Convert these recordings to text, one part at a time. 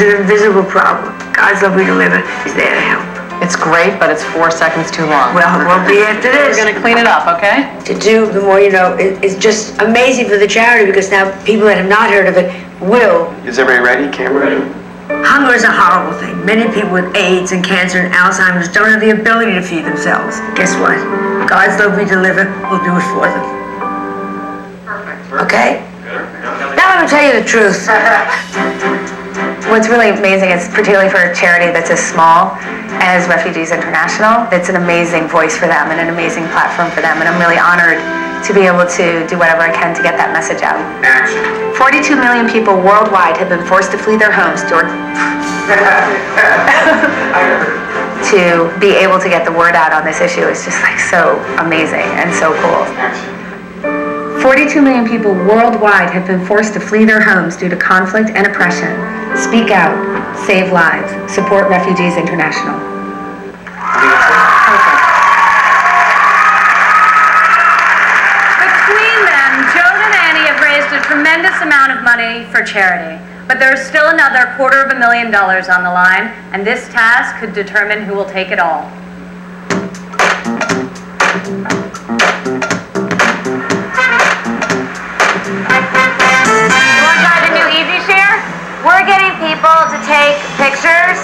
is an invisible problem. God's Love We Deliver is there to help. It's great, but it's 4 seconds too long. Well, it won't be after this. We're gonna clean it up, okay? To do the more you know, it's just amazing for the charity because now people that have not heard of it will. Is everybody ready? Camera ready? Hunger is a horrible thing. Many people with AIDS and cancer and Alzheimer's don't have the ability to feed themselves. Guess what? God's Love We Deliver will do it for them. Okay? Now I'm gonna tell you the truth. What's really amazing is, particularly for a charity that's as small as Refugees International, it's an amazing voice for them and an amazing platform for them, and I'm really honored to be able to do whatever I can to get that message out. Action. 42 million people worldwide have been forced to flee their homes to be able to get the word out on this issue is just like so amazing and so cool. 42 million people worldwide have been forced to flee their homes due to conflict and oppression. Speak out, save lives, support Refugees International. Between them, Joan and Annie have raised a tremendous amount of money for charity, but there's still another $250,000 on the line, and this task could determine who will take it all. We're getting people to take pictures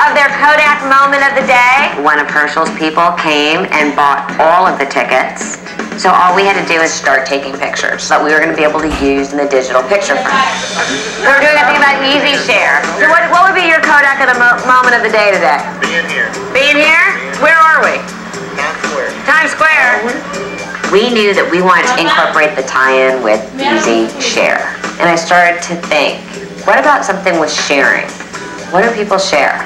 of their Kodak moment of the day. One of Herschel's people came and bought all of the tickets. So all we had to do is start taking pictures that we were going to be able to use in the digital picture frame. We're doing a thing about Easy Share. So what would be your Kodak of the moment of the day today? Being here. Being here? Where are we? Times Square. Times Square. We knew that we wanted to incorporate the tie-in with Easy Share. And I started to think, what about something with sharing? What do people share?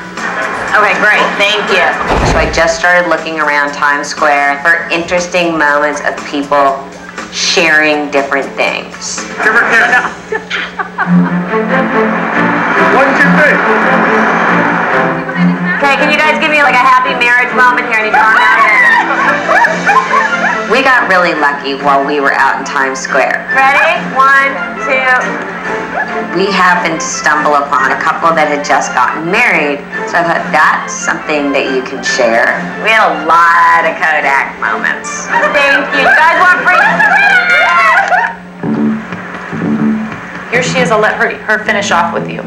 Okay, great, thank you. So I just started looking around Times Square for interesting moments of people sharing different things. Give her a kiss. 1, 2, 3. Okay, can you guys give me like a happy marriage moment here? I need to run out of it. We got really lucky while we were out in Times Square. Ready? 1, 2. We happened to stumble upon a couple that had just gotten married, so I thought that's something that you can share. We had a lot of Kodak moments. Thank you. You guys want free? Here she is. I'll let her finish off with you.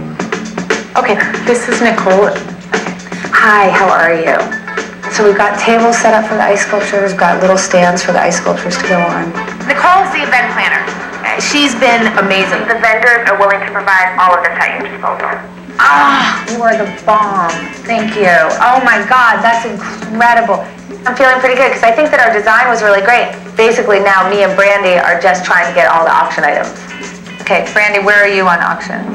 Okay, this is Nicole. Hi, how are you? So we've got tables set up for the ice sculptures, we've got little stands for the ice sculptures to go on. Nicole's the event planner. She's been amazing. The vendors are willing to provide all of this at your disposal. You are the bomb. Thank you. Oh my God, that's incredible. I'm feeling pretty good because I think that our design was really great. Basically now me and Brandy are just trying to get all the auction items. Okay, Brandy, where are you on auctions?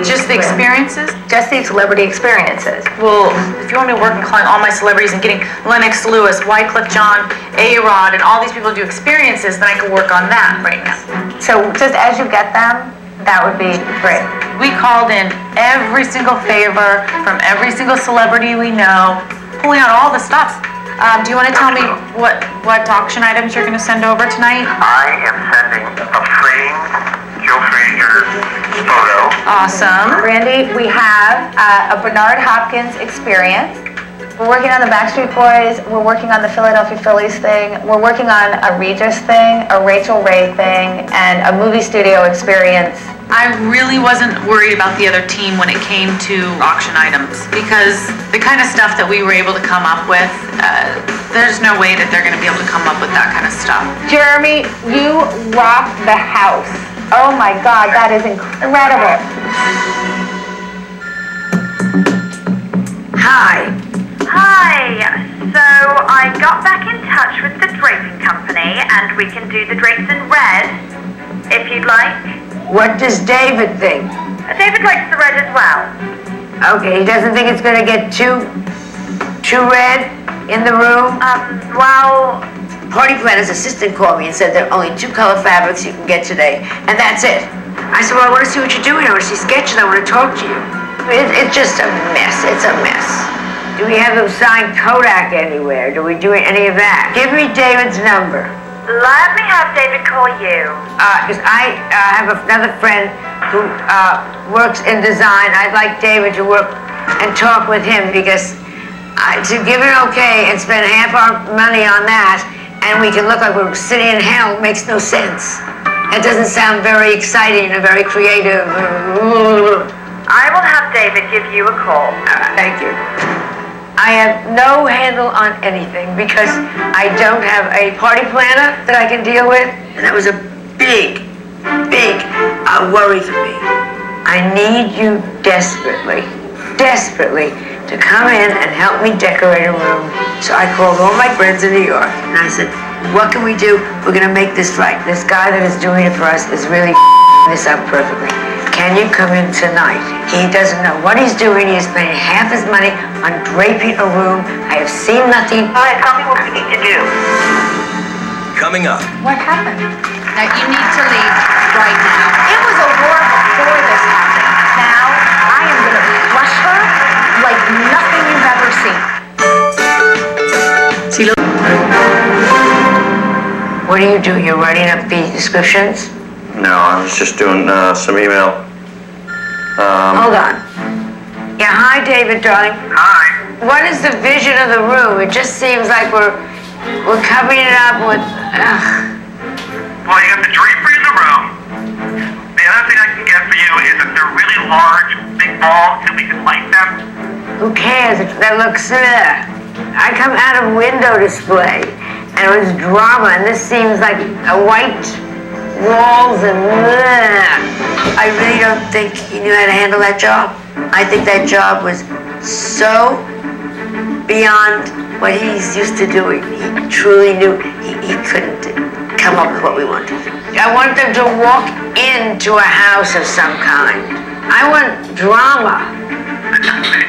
Just the experiences? Just the celebrity experiences. Well, if you want me to work on calling all my celebrities and getting Lennox Lewis, Wyclef Jean, A-Rod, and all these people to do experiences, then I can work on that right now. So just as you get them, that would be great. We called in every single favor from every single celebrity we know, pulling out all the stuff. Do you want to tell me what auction items you're going to send over tonight? I am sending a framed Joe Frazier photo. Awesome. Brandy, we have a Bernard Hopkins experience. We're working on the Backstreet Boys. We're working on the Philadelphia Phillies thing. We're working on a Regis thing, a Rachel Ray thing, and a movie studio experience. I really wasn't worried about the other team when it came to auction items because the kind of stuff that we were able to come up with, there's no way that they're going to be able to come up with that kind of stuff. Jeremy, you rock the house. Oh my God, that is incredible. Hi. Hi. So I got back in touch with the draping company and we can do the drapes in red, if you'd like. What does David think? David likes the red as well. Okay, he doesn't think it's gonna get too red in the room? Well, Party planner's assistant called me and said there are only 2 color fabrics you can get today, and that's it. I said, well, I want to see what you're doing. I want to see sketches. I want to talk to you. It's just a mess. It's a mess. Do we have them sign Kodak anywhere? Do we do any of that? Give me David's number. Let me have David call you. 'Cause I have another friend who works in design. I'd like David to work and talk with him because to give it okay and spend half our money on that and we can look like we're sitting in hell makes no sense. It doesn't sound very exciting or very creative. I will have David give you a call. Thank you. I have no handle on anything because I don't have a party planner that I can deal with. And that was a big worry for me. I need you desperately to come in and help me decorate a room. So I called all my friends in New York and I said, what can we do? We're gonna make this right. This guy that is doing it for us is really this up perfectly. Can you come in tonight? He doesn't know what he's doing. He is spending half his money on draping a room. I have seen nothing. All right, tell me what we need to do. Coming up. What happened? Now, you need to leave right now. It was a war before this happened. Now, I am gonna flush her like nothing you've ever seen. What do you do? You're writing up the descriptions? No, I was just doing some email. Hold on. Yeah, hi, David, darling. Hi. What is the vision of the room? It just seems like we're covering it up with. Well, you got the drapery in the room. The other thing I can get for you is that they're really large, big balls, and we can light them. Who cares? That looks. I come out of window display, and it was drama, and this seems like a white walls and. I really don't think he knew how to handle that job. I think that job was so beyond what he's used to doing. He truly knew he couldn't come up with what we wanted. I want them to walk into a house of some kind. I want drama.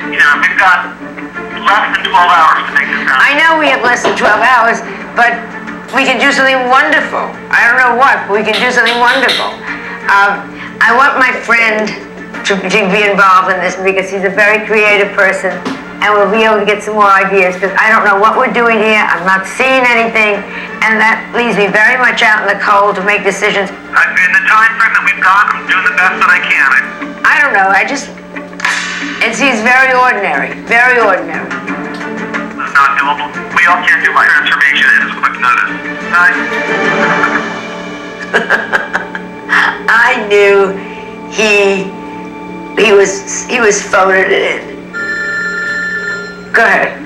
You know, we've got less than 12 hours to make this happen. I know we have less than 12 hours, but we can do something wonderful. I don't know what, but we can do something wonderful. I want my friend to be involved in this because he's a very creative person and we'll be able to get some more ideas because I don't know what we're doing here. I'm not seeing anything and that leaves me very much out in the cold to make decisions. In the time frame that we've got, I'm doing the best that I can. I don't know, it seems very ordinary, very ordinary. It's not doable. We all can't do my transformation in as quick notice. I knew he was phoning it in. Go ahead.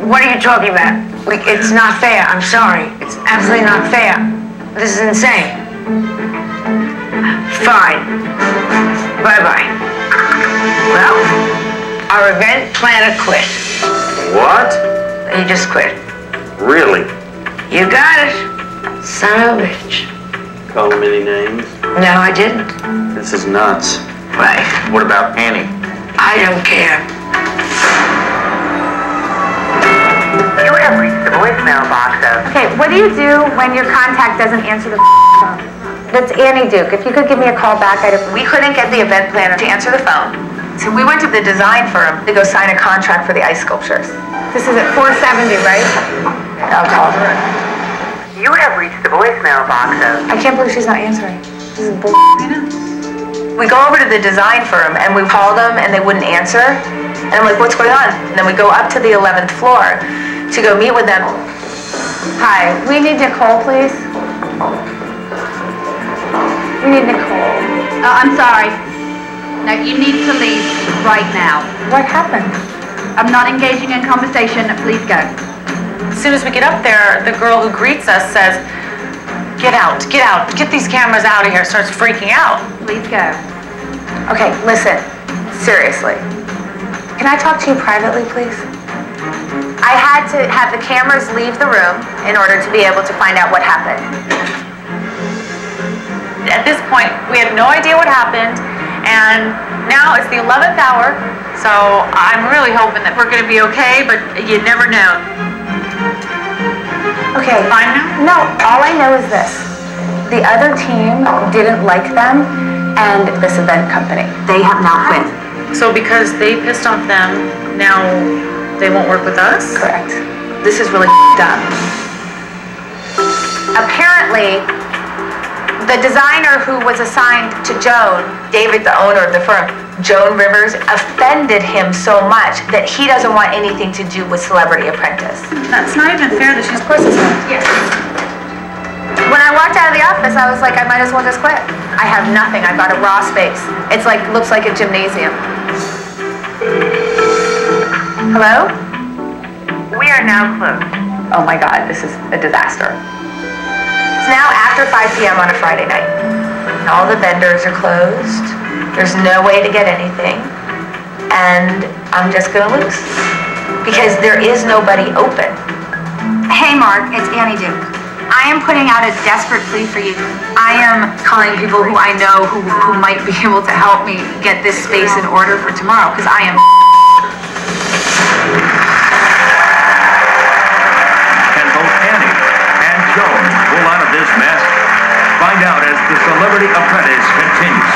What are you talking about? It's not fair. I'm sorry. It's absolutely not fair. This is insane. Fine. Bye-bye. Well, our event planner quit. What? He just quit. Really? You got it. Son of a bitch. Call him any names? No, I didn't. This is nuts. Right. What about Annie? I don't care. You have reached the voicemail box of... Okay, what do you do when your contact doesn't answer the phone? That's Annie Duke. If you could give me a call back, We couldn't get the event planner to answer the phone. So we went to the design firm to go sign a contract for the ice sculptures. This is at 470, right? I'll call her. You have reached the voicemail box of... I can't believe she's not answering. This is bull. We go over to the design firm and we call them and they wouldn't answer. And I'm like, what's going on? And then we go up to the 11th floor to go meet with them. Hi, we need Nicole, please. We need Nicole. I'm sorry. Now, you need to leave right now. What happened? I'm not engaging in conversation. Please go. As soon as we get up there, the girl who greets us says, get out, get these cameras out of here, starts freaking out. Please go. Okay, listen, seriously. Can I talk to you privately, please? I had to have the cameras leave the room in order to be able to find out what happened. At this point, we had no idea what happened, and now it's the 11th hour, so I'm really hoping that we're gonna be okay, but you never know. Okay. Fine now? No, all I know is this. The other team didn't like them and this event company. They have now quit. So because they pissed off them, now they won't work with us? Correct. This is really dumb. Apparently, the designer who was assigned to Joan, David, the owner of the firm, Joan Rivers, offended him so much that he doesn't want anything to do with Celebrity Apprentice. That's not even fair that she's, of course it's not. Yes. When I walked out of the office, I was like, I might as well just quit. I have nothing. I've got a raw space. It's like, looks like a gymnasium. Hello? We are now closed. Oh my God, this is a disaster. It's now after 5 p.m. on a Friday night. All the vendors are closed. There's no way to get anything. And I'm just gonna lose. Because there is nobody open. Hey Mark, it's Annie Duke. I am putting out a desperate plea for you. I am calling people who I know who might be able to help me get this space in order for tomorrow, because I am Can both Annie and Joan pull out of this mess? Find out as the Celebrity Apprentice continues.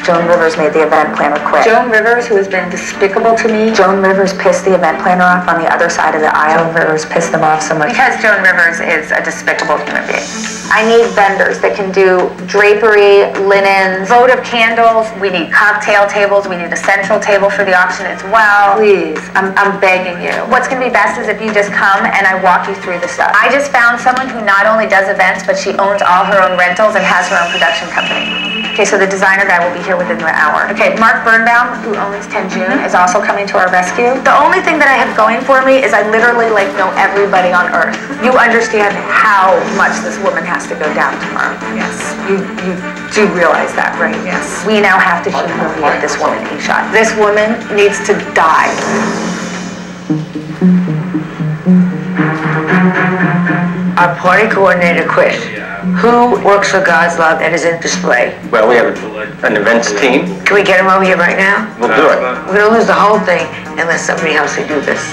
Joan Rivers made the event planner quit. Joan Rivers, who has been despicable to me. Joan Rivers pissed the event planner off on the other side of the aisle. Joan Rivers pissed them off so much. Because Joan Rivers is a despicable human being. I need vendors that can do drapery, linens, votive candles. We need cocktail tables. We need a central table for the auction as well. Please, I'm begging you. What's gonna be best is if you just come and I walk you through the stuff. I just found someone who not only does events, but she owns all her own rentals and has her own production company. Okay, so the designer guy will be here within an hour. Okay, Mark Birnbaum, who owns 10 June, is also coming to our rescue. The only thing that I have going for me is I literally know everybody on earth. You understand how much this woman has to go down tomorrow. Yes. You do realize that, right? Yes. We now have to humiliate this woman a shot. This woman needs to die. Our party coordinator quit. Who works for God's Love and is in display? Well, we have an events team. Can we get him over here right now? We'll do it. We're gonna lose the whole thing unless somebody helps me do this.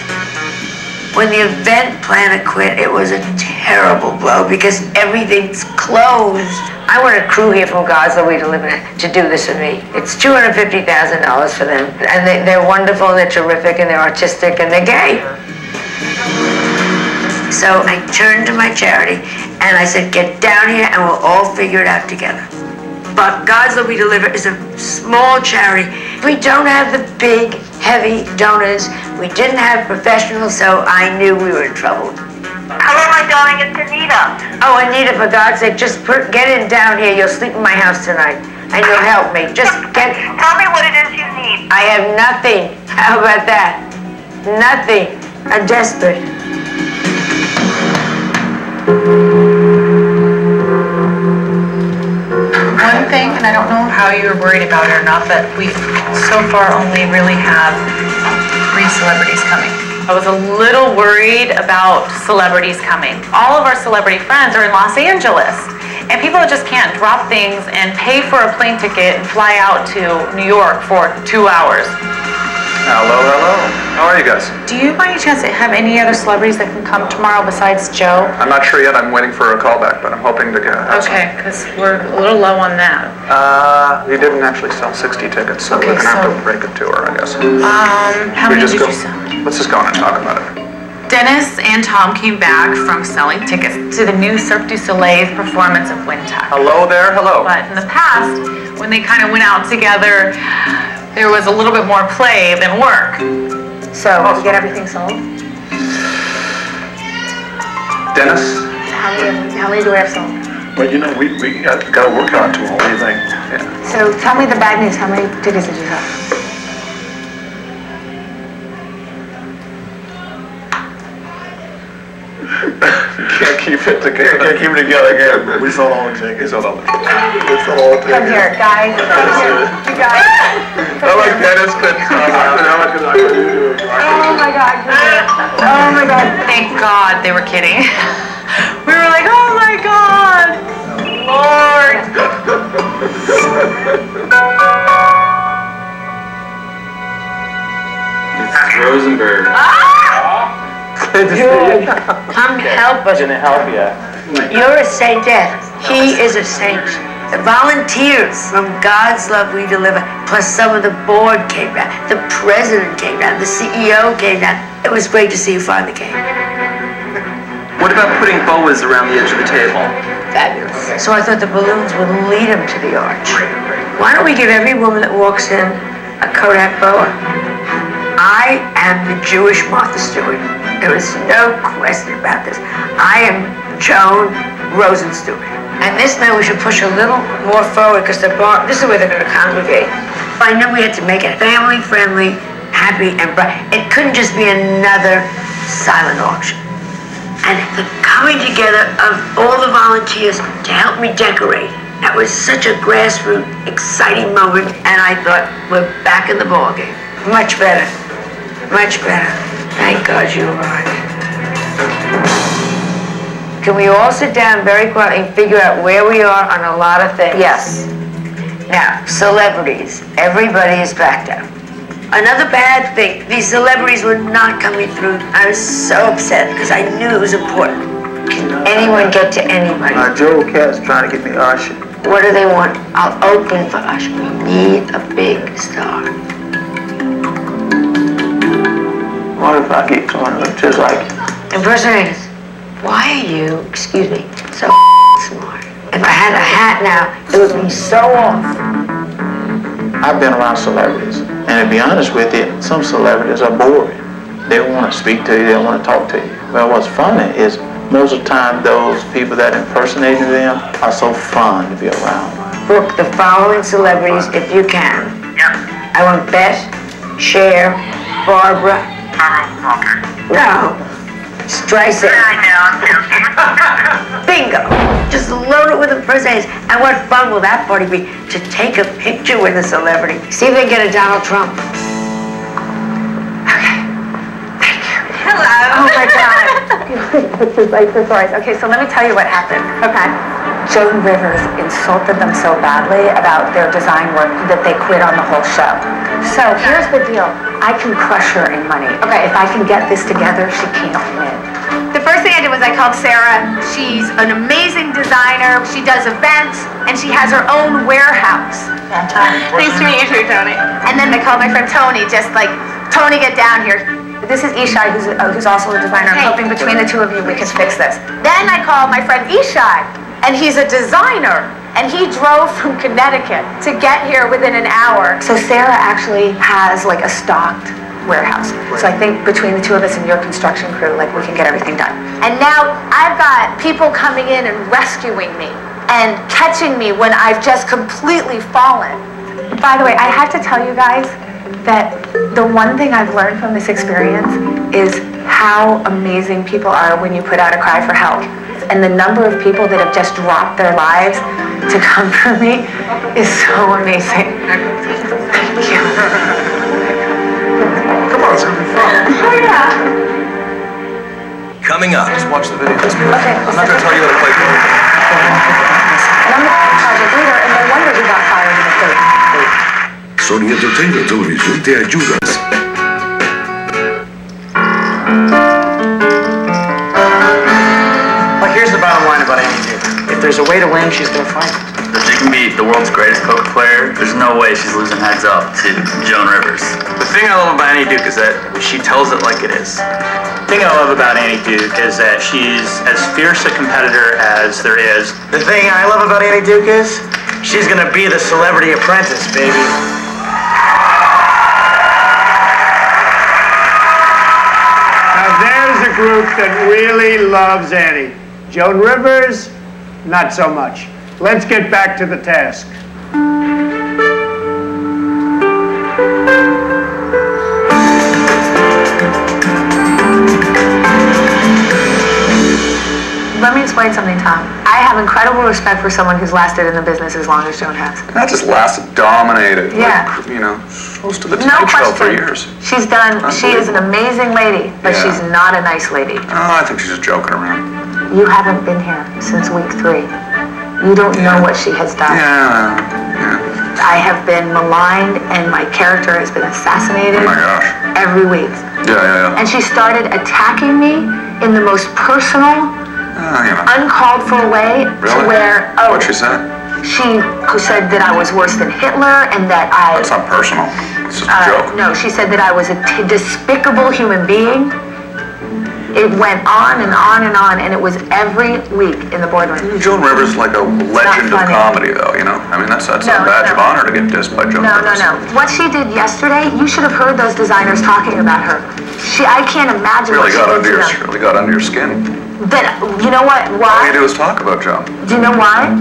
When the event planner quit, it was a terrible blow because everything's closed. I want a crew here from God's Love to do this with me. It's $250,000 for them. And they're wonderful, and they're terrific, and they're artistic, and they're gay. So I turned to my charity and I said, get down here and we'll all figure it out together. But God's Love We Deliver is a small charity. We don't have the big, heavy donors. We didn't have professionals, so I knew we were in trouble. Hello, my darling, it's Anita. Oh, Anita, for God's sake, just get in down here. You'll sleep in my house tonight. And you'll help me. Just get... Tell me what it is you need. I have nothing. How about that? Nothing. I'm desperate. One thing, and I don't know how you're worried about it or not, but we so far only really have 3 celebrities coming. I was a little worried about celebrities coming. All of our celebrity friends are in Los Angeles, and people just can't drop things and pay for a plane ticket and fly out to New York for 2 hours. Hello, hello. How are you guys? Do you by any chance have any other celebrities that can come tomorrow besides Joe? I'm not sure yet. I'm waiting for a call back, but I'm hoping to get Okay, because we're a little low on that. We didn't actually sell 60 tickets, so Okay, we're gonna have so- to break it to her, I guess. How many did you sell? Let's just go on and talk about it. Dennis and Tom came back from selling tickets to the new Cirque du Soleil's performance of Windtuck. Hello there, hello. But in the past, when they kind of went out together, there was a little bit more play than work. So, did you get everything sold? Dennis? How many do we have sold? Well, you know, we got to work on it to what do you think? Yeah. So, tell me the bad news. How many tickets did you sell? Can't keep it together. Can't keep it together again. We sold all the tickets. We sold all the tickets. Come here, guys. Come here. You guys. I like Dennis couldn't stop laughing. Oh my God. Oh my God. Thank God they were kidding. We were like, oh my God, Lord. It's Rosenberg. Come help us. Gonna help you. You're a saintess. He is a saint. The volunteers from God's Love We Deliver, plus some of the board came down, the president came down, the CEO came down. It was great to see you finally came. What about putting boas around the edge of the table? Fabulous. So I thought the balloons would lead them to the arch. Why don't we give every woman that walks in a Kodak boa? I am the Jewish Martha Stewart. There is no question about this. I am Joan Rosenstewart. And this night we should push a little more forward because this is where they're going to congregate. I knew we had to make it family-friendly, happy, and bright. It couldn't just be another silent auction. And the coming together of all the volunteers to help me decorate, that was such a grassroots, exciting moment, and I thought, we're back in the ballgame. Much better. Much better. Thank God you arrived. Can we all sit down very quietly and figure out where we are on a lot of things? Yes. Now, celebrities. Everybody is backed out. Another bad thing, these celebrities were not coming through. I was so upset because I knew it was important. Can anyone get to anybody? Joe Catt's trying to get me Usher. What do they want? I'll open for Usher. We need a big star. What if I get caught up just like you? Impersonators. Why are you, excuse me, so smart? If I had a hat now, it would be so off. I've been around celebrities, and to be honest with you, some celebrities are boring. They don't want to speak to you, they don't want to talk to you. Well, what's funny is most of the time those people that impersonated them are so fun to be around. Book the following celebrities if you can. Yep. I want Beth, Cher, Barbara. Walker. No. Streisand. I know, I'm joking. Bingo. Just load it with impersonators. And what fun will that party be to take a picture with a celebrity? See if they can get a Donald Trump. Okay. Thank you. Hello. Oh my God. Pictures like this. Okay, so let me tell you what happened. Okay. Joan Rivers insulted them so badly about their design work that they quit on the whole show. So here's the deal. I can crush her in money. Okay, if I can get this together, she can't win. The first thing I did was I called Sarah. She's an amazing designer. She does events, and she has her own warehouse. Nice to meet you too, Tony. And then I called my friend Tony, just like, Tony, get down here. This is Ishai, who's also a designer. I'm hoping between the two of you we can fix this. Then I called my friend Ishai, and he's a designer. And he drove from Connecticut to get here within an hour. So Sarah actually has like a stocked warehouse. So I think between the two of us and your construction crew, like we can get everything done. And now I've got people coming in and rescuing me and catching me when I've just completely fallen. By the way, I have to tell you guys that the one thing I've learned from this experience is how amazing people are when you put out a cry for help. And the number of people that have just dropped their lives to come for me is so amazing. Thank you. Come on, it's gonna be fun. Oh yeah. Coming up. Just watch the video. Okay. I'm not gonna tell you how to play poker. And I'm the project leader, and no wonder he got fired in the third. Sony Entertainment Television te ayudas. Well, here's the bottom line about Annie Duke. If there's a way to win, she's gonna find it. If she can beat the world's greatest poker player, there's no way she's losing heads up to Joan Rivers. The thing I love about Annie Duke is that she tells it like it is. The thing I love about Annie Duke is that she's as fierce a competitor as there is. The thing I love about Annie Duke is she's gonna be the Celebrity Apprentice, baby. Now there's a group that really loves Annie. Joan Rivers, not so much. Let's get back to the task. Let me explain something, Tom. I have incredible respect for someone who's lasted in the business as long as Joan has. Not just lasted, dominated. Yeah. Like, you know, close to the No Tonight Show for question. years. She's done, she is an amazing lady, but Yeah. she's not a nice lady. Oh, I think she's just joking around. You haven't been here since week 3. You don't know what she has done. Yeah. I have been maligned and my character has been assassinated Oh my gosh. every week. Yeah. And she started attacking me in the most personal, You know. uncalled for way Really? to where, What'd she say? She said that I was worse than Hitler and that I... That's not personal. It's just a joke. No, she said that I was a despicable human being. It went on and on and on, and it was every week in the boardroom. Joan Rivers is like a legend of comedy, though, you know? I mean, that's a badge of honor to get dissed by Joan Rivers. No. What she did yesterday, you should have heard those designers talking about her. I can't imagine what she did to them. Really got under your skin. But you know what? All Why? you do is talk about Joan. Do you know why?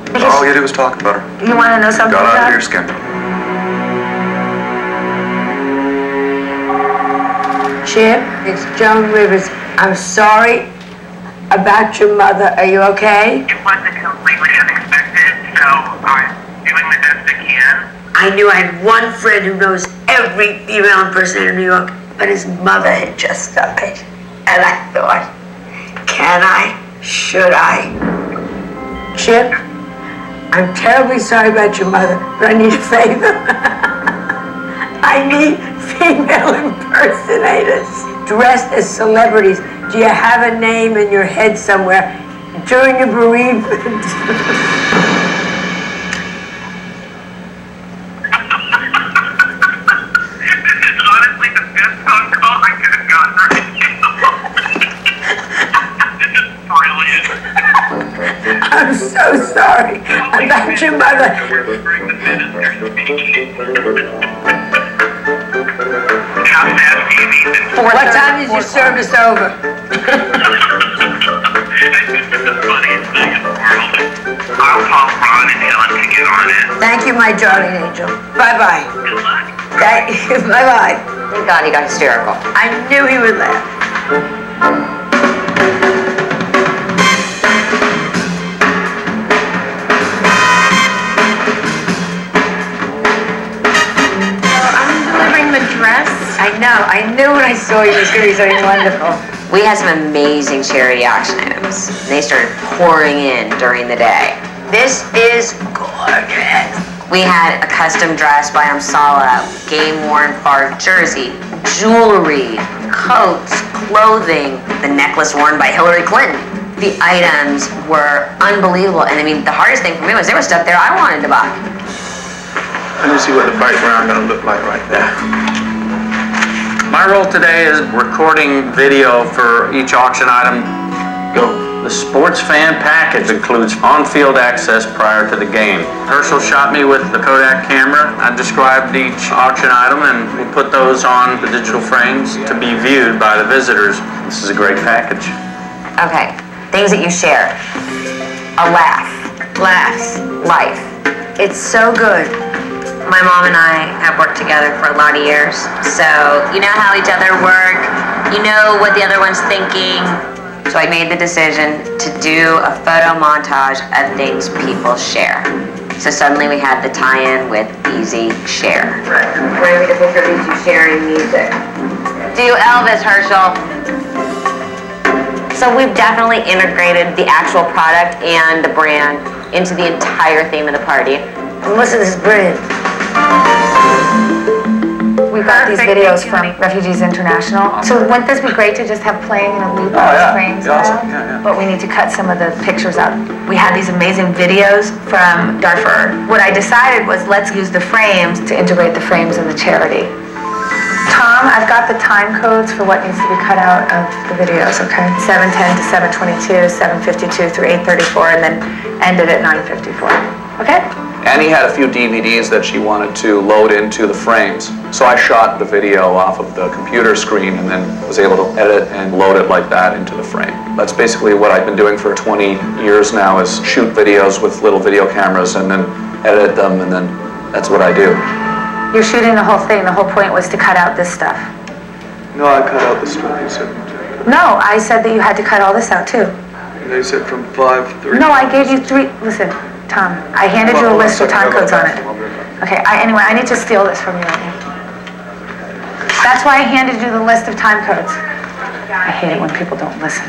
Because All you do is talk about her. you want to know something Got about under your skin. Chip, it's Joan Rivers. I'm sorry about your mother. Are you okay? It wasn't completely unexpected, so I'm doing the best I can. I knew I had one friend who knows every female impersonator in New York, but his mother had just died. And I thought, can I? Should I? Chip, I'm terribly sorry about your mother, but I need a favor. I need female impersonators dressed as celebrities. Do you have a name in your head somewhere during your bereavement? I'm so sorry about your mother. What time is your service over? I'll call Ron and Helen to get on it. Thank you, my darling angel. Bye-bye. Good luck. Bye-bye. Thank God he got hysterical. I knew he would laugh. I knew when I saw you it was going to be something wonderful. We had some amazing charity auction items. They started pouring in during the day. This is gorgeous. We had a custom dress by Amsala, game-worn Favre jersey, jewelry, coats, clothing, the necklace worn by Hillary Clinton. The items were unbelievable, and I mean, the hardest thing for me was there was stuff there I wanted to buy. Let me see what the background gonna look like right there. My role today is recording video for each auction item. Go. The sports fan package includes on-field access prior to the game. Herschel shot me with the Kodak camera. I described each auction item and we put those on the digital frames to be viewed by the visitors. This is a great package. Okay, things that you share. A laugh. Laughs. Life. It's so good. My mom and I have worked together for a lot of years, so you know how each other work, you know what the other one's thinking. So I made the decision to do a photo montage of things people share. So suddenly we had the tie-in with Easy Share. Where we picture of you sharing music. Do Elvis, Herschel. So we've definitely integrated the actual product and the brand into the entire theme of the party. And listen, this is brilliant. We got these videos from Refugees International. So wouldn't this be great to just have playing in a loop on the frames? Yeah. But we need to cut some of the pictures out. We had these amazing videos from Darfur. What I decided was let's use the frames to integrate the frames in the charity. Tom, I've got the time codes for what needs to be cut out of the videos, okay? 7:10 to 7:22, 7:52 through 8:34, and then ended at 9:54, okay? Annie had a few DVDs that she wanted to load into the frames. So I shot the video off of the computer screen and then was able to edit and load it like that into the frame. That's basically what I've been doing for 20 years now, is shoot videos with little video cameras and then edit them, and then that's what I do. You're shooting the whole thing. The whole point was to cut out this stuff. No, I cut out the stuff you said. No, I said that you had to cut all this out too. They said from 5:30. No, I gave you 3. Listen, Tom, I handed you a list with time codes on it. Okay, anyway, I need to steal this from you right now. That's why I handed you the list of time codes. I hate it when people don't listen.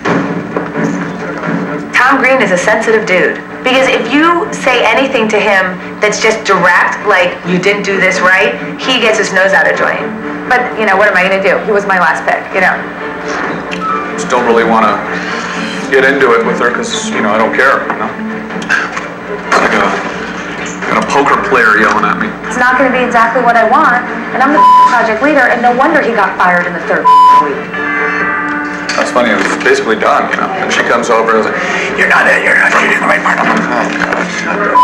Tom Green is a sensitive dude. Because if you say anything to him that's just direct, like, you didn't do this right, he gets his nose out of joint. But, you know, what am I going to do? He was my last pick, you know. Just don't really want to get into it with her because, you know, I don't care, you know? It's like a Got a poker player yelling at me. It's not gonna be exactly what I want, and I'm the project leader, and no wonder he got fired in the third week. That's funny, it was basically done, you know? And she comes over and was like, you're not shooting the right part. I'm like, oh, God, shut up.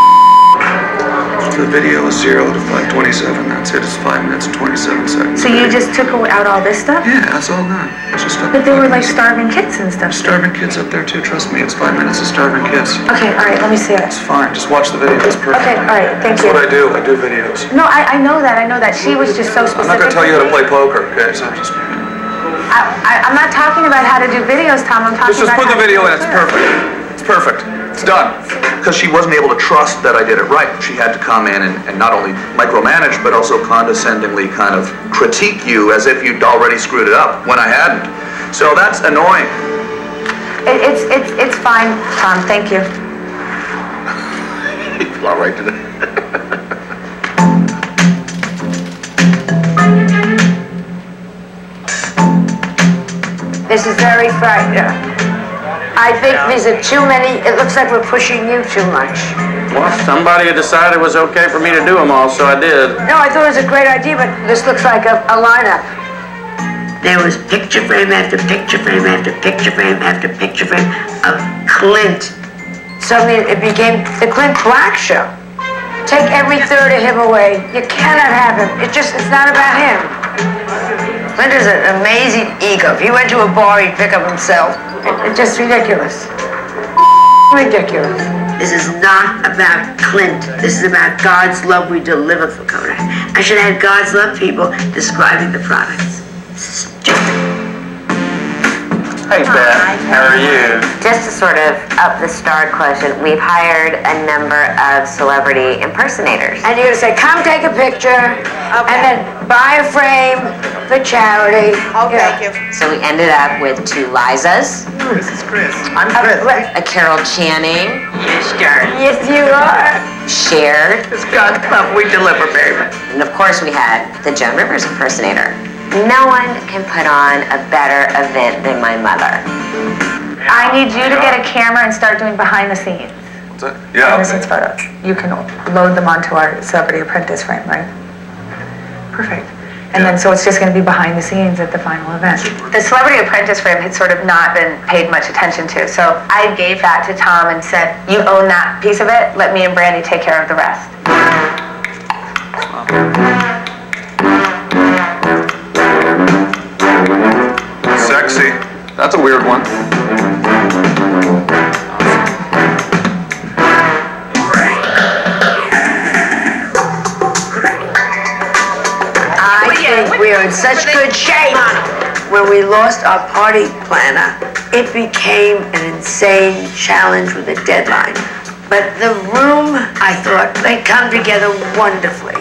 The video is 0 to 5:27. That's it. It's 5 minutes and 27 seconds. So you just took out all this stuff? Yeah, that's all done. It's just But there were like starving kids and stuff. starving kids up there too. Trust me, it's 5 minutes of starving kids. Okay, all right, let me see it. It's fine, just watch the video, it's perfect. Okay, all right, thank That's you. what I do videos. No, I know that. She was just so I'm specific. not gonna tell you how to play poker, okay? So just I'm not talking about how to do videos, Tom. I'm talking just about put the how to video do in, it's it. perfect. It's perfect. It's done. Because she wasn't able to trust that I did it right. She had to come in and not only micromanage, but also condescendingly kind of critique you as if you'd already screwed it up when I hadn't. So that's annoying. It's fine, Tom. Thank you. All right today. This is very frightening. I think these are too many. It looks like we're pushing you too much. Well, somebody had decided it was okay for me to do them all, so I did. No, I thought it was a great idea, but this looks like a lineup. There was picture frame after picture frame after picture frame after picture frame of Clint. Suddenly it became the Clint Black Show. Take every third of him away. You cannot have him. It's not about him. Clint is an amazing ego. If he went to a bar, he'd pick up himself. It's just ridiculous. Ridiculous. This is not about Clint. This is about God's love we deliver for Kodak. I should have had God's love people describing the products. Stupid. Hey, Beth, how are you? Just to sort of up the star quotient, we've hired a number of celebrity impersonators. And you're gonna say, come take a picture, and then buy a frame for charity. Thank you. So we ended up with 2 Lizas. This is Chris. I'm Chris. A Carol Channing. Yes, darling. Yes, you are. Shared. It's God's love we deliver, baby. And of course we had the Joan Rivers impersonator. No one can put on a better event than my mother. I need you to get a camera and start doing behind the scenes. What's that? Yeah. Behind the scenes photos. You can load them onto our Celebrity Apprentice frame, right? Perfect. And then so it's just going to be behind the scenes at the final event. The Celebrity Apprentice frame had sort of not been paid much attention to, so I gave that to Tom and said, you own that piece of it, let me and Brandy take care of the rest. Sexy. That's a weird one. I think we are in such good shape. When we lost our party planner, it became an insane challenge with a deadline. But the room, I thought, they come together wonderfully.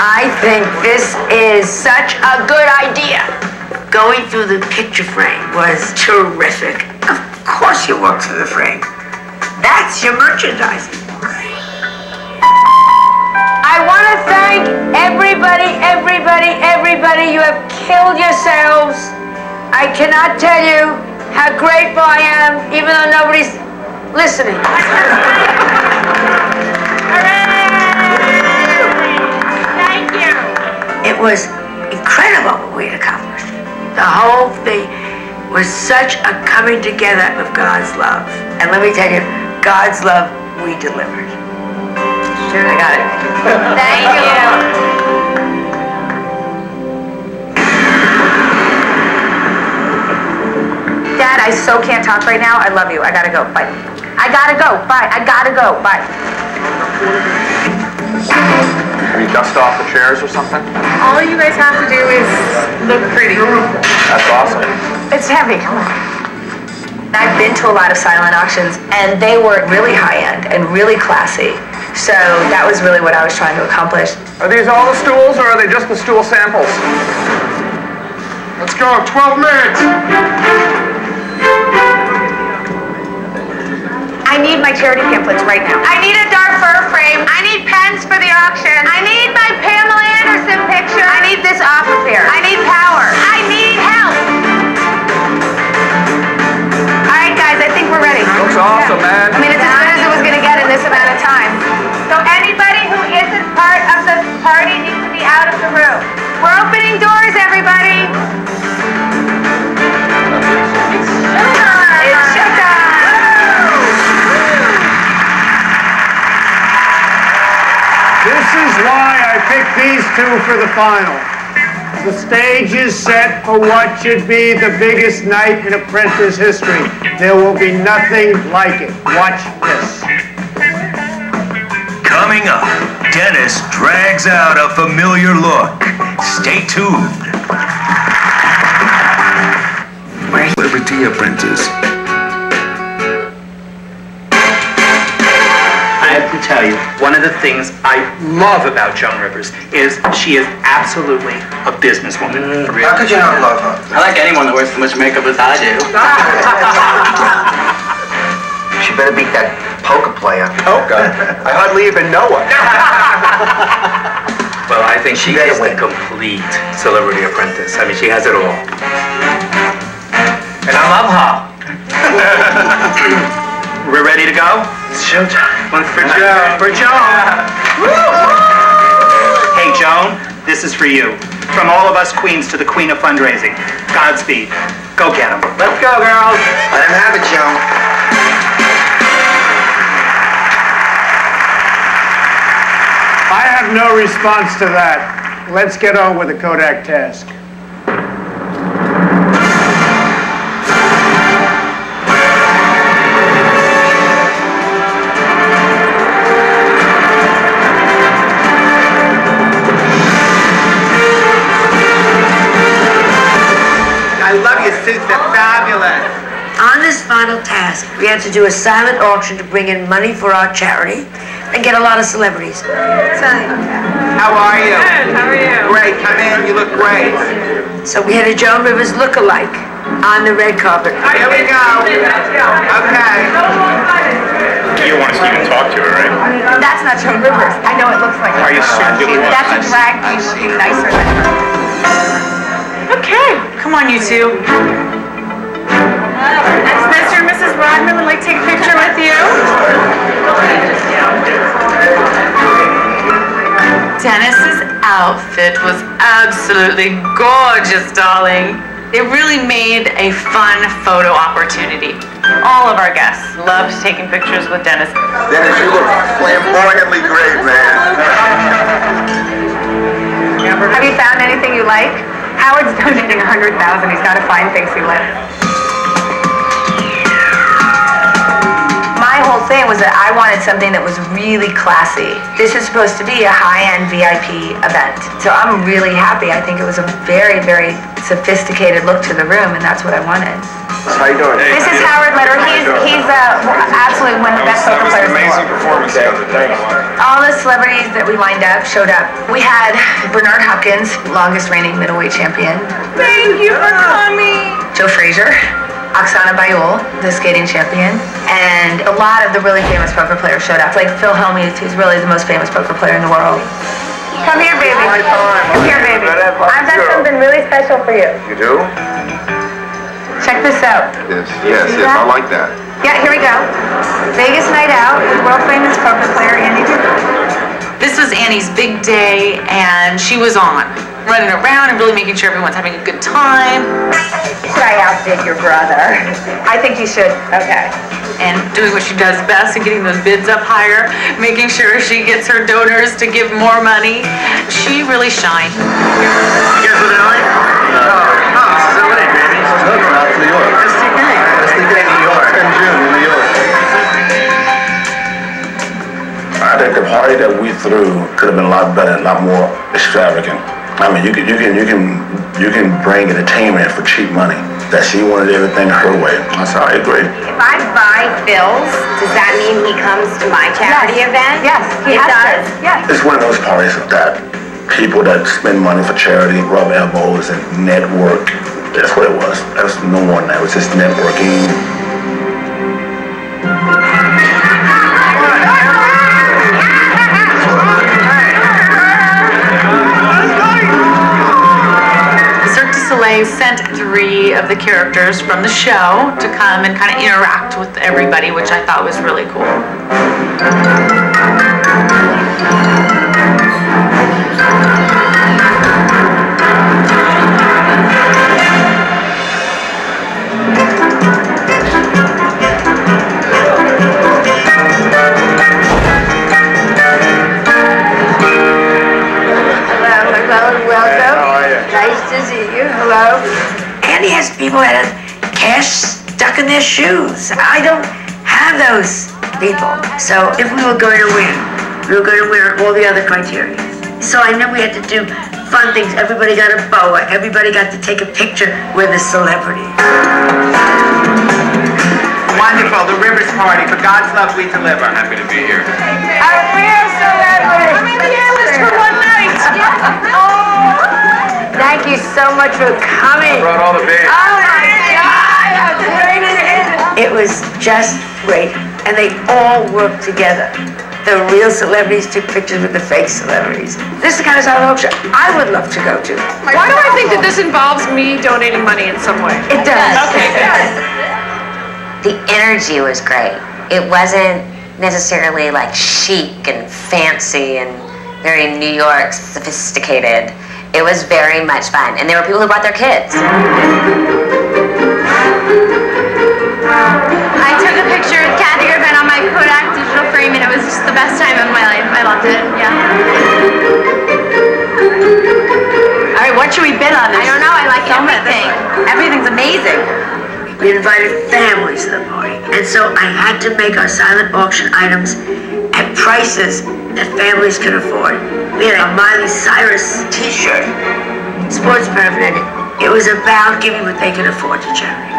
I think this is such a good idea. Going through the picture frame was terrific. Of course you walk through the frame. That's your merchandising. I want to thank everybody. You have killed yourselves. I cannot tell you how grateful I am, even though nobody's listening. Thank you. It was incredible what we had accomplished. The whole thing was such a coming together of God's love. And let me tell you, God's love we delivered. Sure, I got it. Thank you. Dad, I so can't talk right now. I love you. I gotta go. Bye. I gotta go. Bye. I gotta go. Bye. Maybe dust off the chairs or something? All you guys have to do is look pretty. That's awesome. It's heavy. Come on. I've been to a lot of silent auctions, and they were really high-end and really classy. So that was really what I was trying to accomplish. Are these all the stools, or are they just the stool samples? Let's go, 12 minutes. I need my charity pamphlets right now. I need a dark fur frame. I need pens for the auction. I need my Pamela Anderson picture. I need this off of here. I need power. I need help. All right, guys, I think we're ready. Looks awesome, man. I mean, it's as good as it was going to get in this amount of time. So anybody party needs to be out of the room. We're opening doors, everybody. It's showtime. This is why I picked these two for the final. The stage is set for what should be the biggest night in Apprentice history. There will be nothing like it. Watch this. Coming up, Dennis drags out a familiar look. Stay tuned. Celebrity Apprentice. I have to tell you, one of the things I love about Joan Rivers is she is absolutely a businesswoman. How could you not love her? I like anyone that wears as much makeup as I do. She better beat that poker player. Poker? I hardly even know her. Well, I think she is the complete Celebrity Apprentice. I mean, she has it all. And I love her. We're ready to go? It's showtime. One for Joan. For Joan. Hey, Joan, this is for you. From all of us queens to the queen of fundraising. Godspeed. Go get 'em. Let's go, girls. Let him have it, Joan. I have no response to that. Let's get on with the Kodak task. I love your suits. They're fabulous. On this final task, we had to do a silent auction to bring in money for our charity and get a lot of celebrities. How are you? Good, how are you? Great. Come in. You look great. So we had a Joan Rivers look-alike on the red carpet. Here we go. Okay. You want to even talk to her, right? That's not Joan Rivers. I know it looks like her. Are you serious? That's a drag queen looking nicer than her. Okay, come on, you two. Mr. and Mrs. Rodman would like to take a picture with you. Dennis's outfit was absolutely gorgeous, darling. It really made a fun photo opportunity. All of our guests loved taking pictures with Dennis. Dennis, you look flamboyantly great, man. Have you found anything you like? Howard's donating $100,000. He's got to find things he likes. My whole thing was that I wanted something that was really classy. This is supposed to be a high-end VIP event. So I'm really happy. I think it was a very, very sophisticated look to the room, and that's what I wanted. How you doing? This is Howard Litter. He's absolutely one of the best poker players in the world. Performance the other day. All the celebrities that we lined up showed up. We had Bernard Hopkins, longest reigning middleweight champion. Thank you for coming. Joe Frazier, Oksana Bayul, the skating champion, and a lot of the really famous poker players showed up. Like Phil Hellmuth, who's really the most famous poker player in the world. Come here, baby. Come here, baby. I've done something really special for you. You do? Check this out. Yes, I like that. Yeah, here we go. Vegas night out with world famous poker player Annie Duke. This was Annie's big day, and she was on, running around and really making sure everyone's having a good time. Should I outbid your brother? I think you should. Okay. And doing what she does best and getting those bids up higher, making sure she gets her donors to give more money. She really shined. You guys with tonight? No, this is LA, baby. No, it's New York. STK. STK, New York. In June in New York. I think the party that we threw could have been a lot better, a lot more extravagant. I mean, you can bring entertainment for cheap money. That she wanted everything her way. I agree. If I buy Phil's, does that mean he comes to my charity event? Yes, he does. Yes. It's one of those parties that people that spend money for charity rub elbows and network. That's what it was. That's no more than that. It was just networking. Soleil sent 3 of the characters from the show to come and kind of interact with everybody, which I thought was really cool. welcome. How are you? Nice to see you. Hello. Andy has people that have cash stuck in their shoes. I don't have those people. So if we were going to win, we were going to win on all the other criteria. So I knew we had to do fun things. Everybody got a boa. Everybody got to take a picture with a celebrity. Wonderful, the Rivers Party. For God's love, we deliver. Happy to be here. A real celebrity. I'm in the A-list for one night. Oh. Thank you so much for coming. I brought all the babes. Oh my God, how great it is. It was just great. And they all worked together. The real celebrities took pictures with the fake celebrities. This is the kind of talk show I would love to go to. Why do I think that this involves me donating money in some way? It does. Okay, good. The energy was great. It wasn't necessarily like chic and fancy and very New York sophisticated. It was very much fun. And there were people who brought their kids. I took a picture with Kathy Griffin on my Kodak digital frame, and it was just the best time of my life. I loved it. Yeah. All right, what should we bid on this? I don't know. I like everything. Everything's amazing. We invited families to the party, and so I had to make our silent auction items at prices that families could afford. We had a Miley Cyrus t-shirt, sports paraphernalia. It was about giving what they could afford to charity.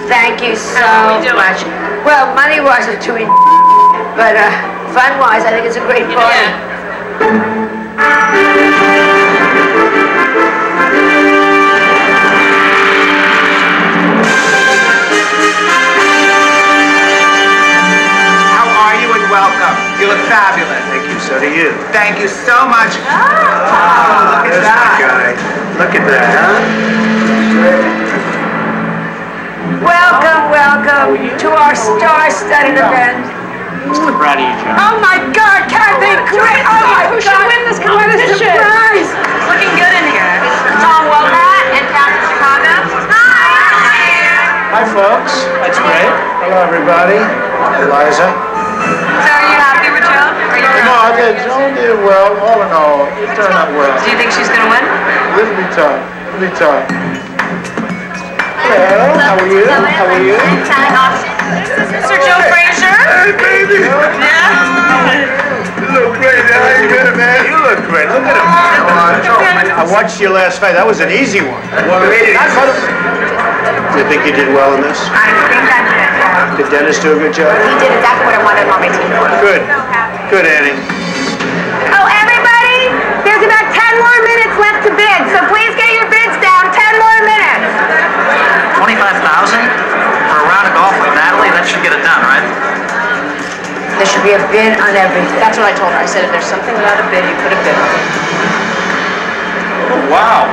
Thank you so much. Well, money-wise, we're too but fun-wise, I think it's a great party. How are you and welcome. You look fabulous. Thank you, so do you. Thank you so much. Oh, look at that guy. Look at that, huh? Welcome to our star-studded event. Proud of you, John. Oh my God, Kathy! Great! Oh my God! Who should win this competition? What a surprise! It's looking good in here. Tom Wopat and Captain Chicago. Hi, folks. That's great. Hello, everybody. Eliza. So are you happy with Joan? No, I did. Joan did well. All in all, it turned out well. Do you think she's gonna win? This will be tough. It'll be tough. Hello, how are you? How are you? Mr. Joe Frazier? Hey, baby. Yeah? You look great. How you been, man? You look great. Look at him. I watched your last fight. That was an easy one. Do you think you did well in this? I think I did. Did Dennis do a good job? He did exactly what I wanted on my team. Good. Good, Annie. Oh, everybody, there's about 10 more minutes left to bid, so please get your bids down. 10 more minutes. 25,000 for a round of golf with Natalie? That should get it done, right? There should be a bid on everything. That's what I told her. I said if there's something without a bid, you put a bid on it. Wow.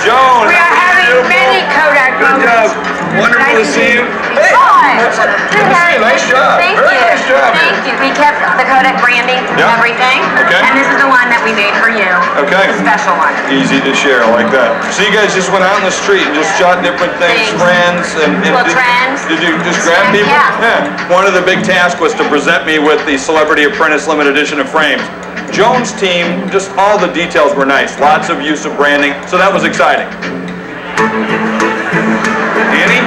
Joan, We are having many Kodak moments. Wonderful to see you. Hey, nice job. Thank Very you. nice job. Thank you. We kept the Kodak branding and Yeah. everything. Okay. And this is the one that we made for you. Okay. The special one. Easy to share, I like that. So you guys just went out in the street and just shot different things, trends, and Well, trends. did you just grab people? Yeah. One of the big tasks was to present me with the Celebrity Apprentice limited edition of frames. Joan's team, just all the details were nice. Lots of use of branding, so that was exciting. Annie?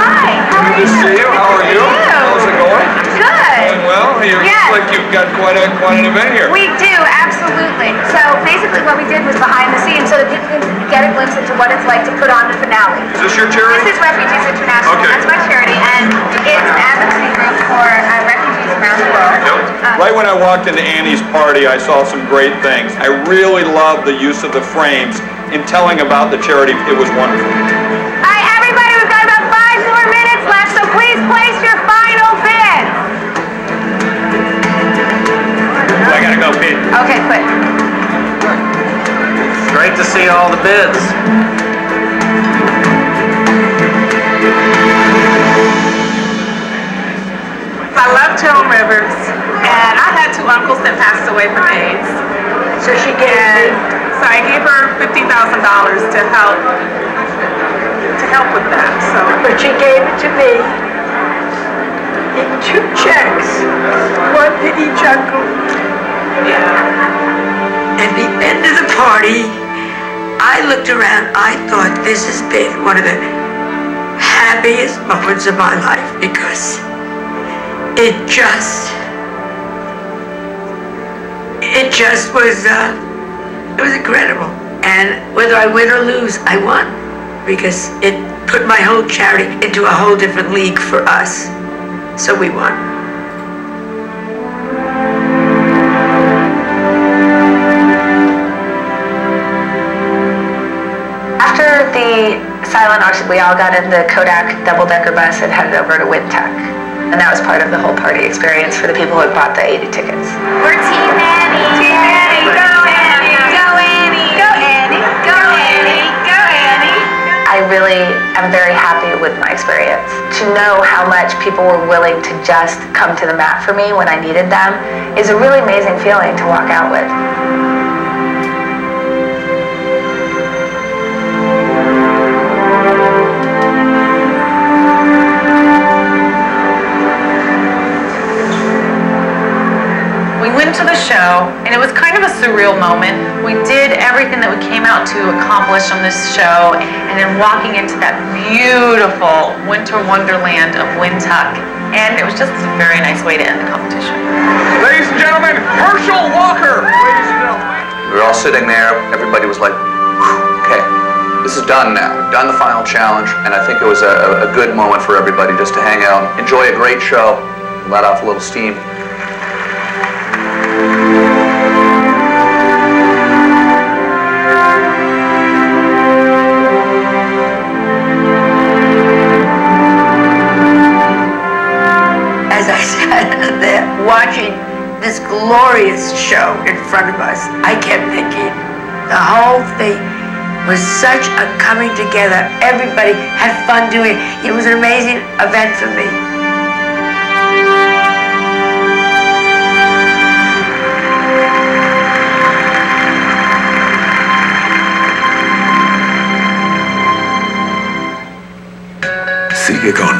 Hi, how are Good to see you. How are you? How's it going? Good. Going well? You Yes. look like you've got quite an event here. We do, absolutely. So basically what we did was behind the scenes so that people can get a glimpse into what it's like to put on the finale. Is this your charity? This is Refugees International. Okay. That's my charity, and it's an advocacy group for refugees around the world. Right when I walked into Annie's party, I saw some great things. I really loved the use of the frames in telling about the charity. It was wonderful. All right, everybody, we've got about 5 more minutes left, so please place your final bid. I gotta go bid. Okay, quick. Great to see all the bids. I love Joan Rivers, and I had 2 uncles that passed away from AIDS. So she gave So I gave her $50,000 to help with that. So, but she gave it to me in 2 checks, one to each uncle. yeah. At the end of the party, I looked around, I thought this has been one of the happiest moments of my life because it just was, it was incredible. And whether I win or lose, I won because it put my whole charity into a whole different league for us. So we won. After the silent auction, we all got in the Kodak double-decker bus and headed over to Wintuck. And that was part of the whole party experience for the people who had bought the 80 tickets. We're Team Annie. Team Annie. Go Annie. Go Annie. Go Annie. Go Annie. Go Annie. I really am very happy with my experience. To know how much people were willing to just come to the mat for me when I needed them is a really amazing feeling to walk out with. We went to the show, and it was kind of a surreal moment. We did everything that we came out to accomplish on this show, and then walking into that beautiful winter wonderland of Wintuck, and it was just a very nice way to end the competition. Ladies and gentlemen, Herschel Walker! Ladies and gentlemen. We were all sitting there, everybody was like, okay, this is done now. We've done the final challenge, and I think it was a good moment for everybody just to hang out, enjoy a great show, let off a little steam. As I sat there watching this glorious show in front of us, I kept thinking the whole thing was such a coming together. Everybody had fun doing it. It was an amazing event for me. Sigue con